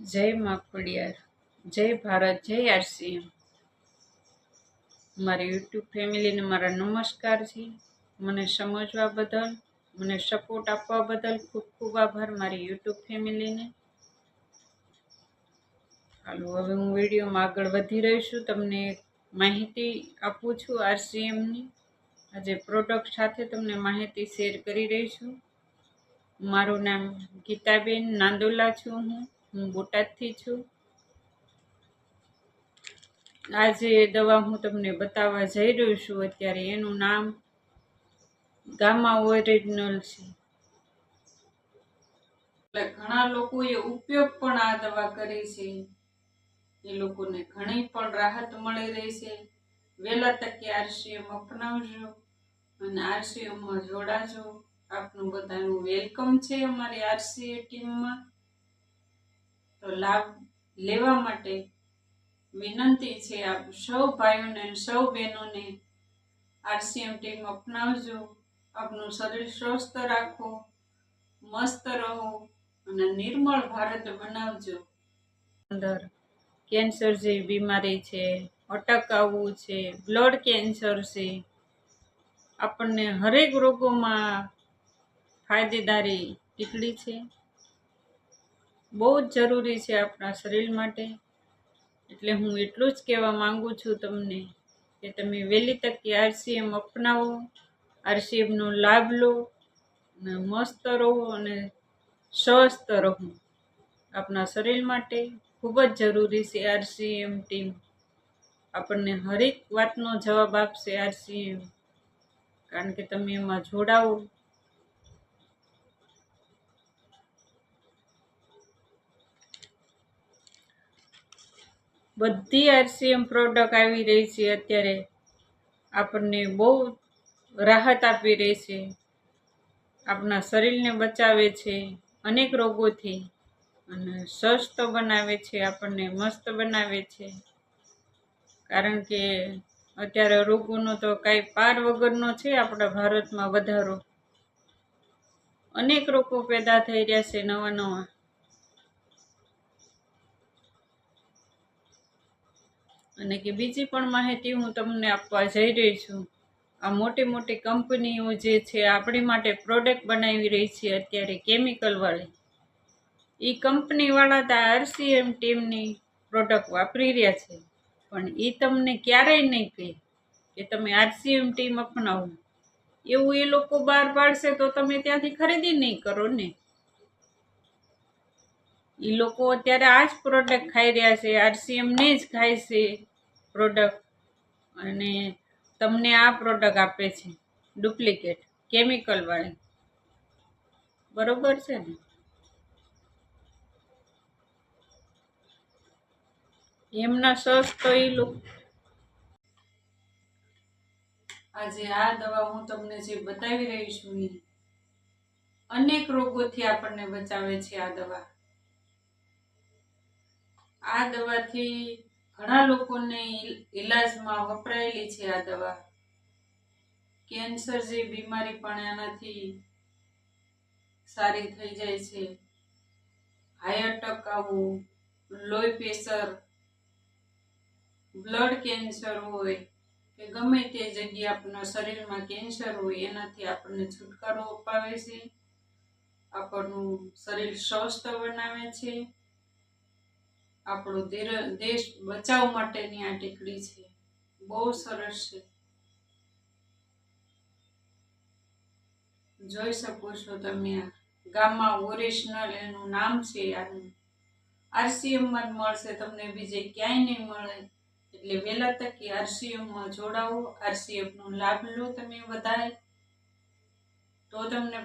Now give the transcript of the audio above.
જય માં ખોડિયાર, જય ભારત, જય આરસીએમ. મારી યુટ્યુબ ફેમિલીને મારા નમસ્કાર છે. મને સમજવા બદલ, મને સપોર્ટ આપવા બદલ ખૂબ ખૂબ આભાર મારી યુટ્યુબ ફેમિલીને. હાલો, હવે હું વિડીયોમાં આગળ વધી રહી છું. તમને માહિતી આપું છું આરસીએમની. આજે પ્રોડક્ટ સાથે તમને માહિતી શેર કરી રહી છું. મારું નામ ગીતાબેન નાંદોલા છું. હું બોટાદથી છું. આજે દવા હું તમને બતાવવા જઈ રહ્યું છું. અત્યારે એનું નામ ગામા ઓરિજિનલ છે. એટલે ઘણા લોકોએ ઉપયોગ પણ આ દવા કરી છે. એ લોકોને ઘણી પણ રાહત મળી રહી છે. વહેલા તકે આરસીએમ અપનાવજો અને આરસીએમમાં જોડાજો. આપનું બધાનું વેલકમ છે અમારી આરસીએ ટીમમાં. તો લાભ લેવા માટે વિનંતી છે આપ સૌ ભાઈઓને સૌ બહેનોને આરસીએમ ટીમ અપનાવજો. આપનું શરીર સ્વસ્થ રાખો, મસ્ત રહો અને નિર્મળ ભારત બનાવજો. અંદર કેન્સર જેવી બીમારી છે, અટક આવવું છે, બ્લડ કેન્સર છે, આપણને હરેક રોગોમાં ફાયદેદારી ટીકડી છે. બહુ જ જરૂરી છે આપણા શરીર માટે. એટલે હું એટલું જ કહેવા માંગુ છું તમને કે તમે વહેલી તકે આરસીએમ અપનાવો, આરસીએમનો લાભ લો અને મસ્ત રહો અને સ્વસ્થ રહો. આપણા શરીર માટે ખૂબ જ જરૂરી છે આરસીએમ ટીમ. આપણને હરેક વાતનો જવાબ આપશે આરસીએમ, કારણ કે તમે એમાં જોડાવો. બધી આરસીએમ પ્રોડક્ટ આવી રહી છે અત્યારે. આપણને બહુ રાહત આપી રહી છે. આપણા શરીરને બચાવે છે અનેક રોગોથી અને સ્વસ્થ બનાવે છે, આપણને મસ્ત બનાવે છે. કારણ કે અત્યારે રોગોનો તો કાંઈ પાર વગરનો છે આપણા ભારતમાં વધારો. અનેક રોગો પેદા થઈ રહ્યા છે નવા નવા. અને કે બીજી પણ માહિતી હું તમને આપવા જઈ રહી છું. આ મોટી મોટી કંપનીઓ જે છે આપણી માટે પ્રોડક્ટ બનાવી રહી છે અત્યારે કેમિકલવાળી. એ કંપનીવાળા તો આરસીએમ ટીમની પ્રોડક્ટ વાપરી રહ્યા છે, પણ એ તમને ક્યારેય નહીં કહે કે તમે આરસીએમ ટીમ અપનાવો. એવું એ લોકો બહાર પાડશે તો તમે ત્યાંથી ખરીદી નહીં કરો ને. એ લોકો અત્યારે આ જ પ્રોડક્ટ ખાઈ રહ્યા છે, આરસીએમને જ ખાય છે પ્રોડક્ટ, અને તમને આ પ્રોડક્ટ આપે છે ડુપ્લિકેટ કેમિકલવાળી. બરોબર છે ને? એમના સસ તો એ લોકો આજે આ દવા હું તમને જે બતાવી રહી છું એ અનેક રોગોથી આપણને બચાવે છે. આ દવા દવાથી ઘણા લોકોને ઈલાજમાં વપરાયેલી છે. આ દવા કેન્સર જેવી બીમારી પણ એનાથી સારી થઈ જાય છે. હાઈ અટક આવવું, લોહી પ્રેશર, બ્લડ કેન્સર હોય કે ગમે તે જગ્યાએ આપણા શરીરમાં કેન્સર હોય, એનાથી આપણને છુટકારો અપાવે છે. આપણનું શરીર સ્વસ્થ બનાવે છે. આપણો દેશ બચાવ માટેની આ ટીકડી છે. બહુ સરસ છે. જોઈ શકો છો તમે. આ ગામા ઓરિજિનલ એનું નામ છે. આનું આરસીએમમાં જ મળશે, તમને બીજે ક્યાંય નહીં મળે. એટલે વહેલા તકે આરસીએમમાં જોડાવો, આરસીએમનો લાભ લો તમે બધાએ, તો તમને